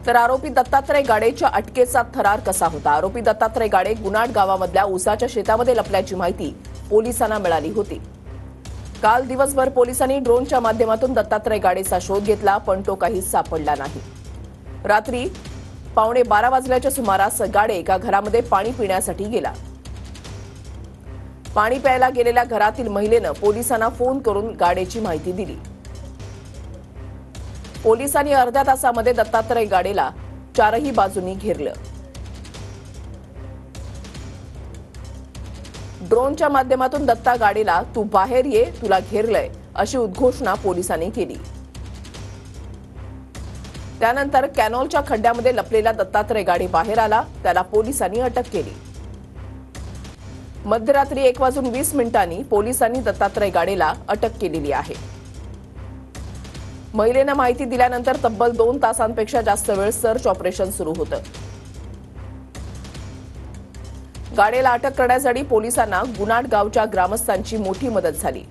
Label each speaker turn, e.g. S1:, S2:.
S1: तर आरोपी दत्तात्रय गाडेच्या अटकेचा थरार कसा होता? आरोपी दत्तात्रय गाडे गुनाड गावामधल्या ऊसाच्या शेतामध्ये लपल्याची माहिती पोलिसांना मिळाली होती। काल दिवसभर पोलिसांनी ड्रोनच्या माध्यमातून दत्तात्रय गाडेचा शोध घेतला, पण तो काही सापडला नाही। रात्री 11:15 वाजल्याच्या सुमारास गाडे एका घरामध्ये पाणी पिण्यासाठी गेला। पाणी प्यायला गेलेल्या घरातील महिलेनं पोलिसांना फोन करून गाडेची माहिती दिली। पोलिसांनी अर्ध्या तासामध्ये दत्तात्रय गाडेला चारही बाजूंनी घेरलं। ड्रोनच्या माध्यमातून दत्ता गाडेला "तू बाहेर ये, तुला घेरलंय" अशी उद्घोषणा पोलिसांनी केली। त्यानंतर कॅनॉलच्या खड्ड्यामध्ये लपलेला दत्तात्रय गाडे बाहेर आला, त्याला पोलिसांनी अटक केली। मध्यरात्री 1:20 पोलिसांनी दत्तात्रय गाडेला अटक केलेली आहे। महिलेनं माहिती दिल्यानंतर तब्बल 2 तासांपेक्षा जास्त वेळ सर्च ऑपरेशन सुरू होतं। गाडेला अटक करण्यासाठी पोलिसांना गुनाड गावच्या ग्रामस्थांची मोठी मदत झाली।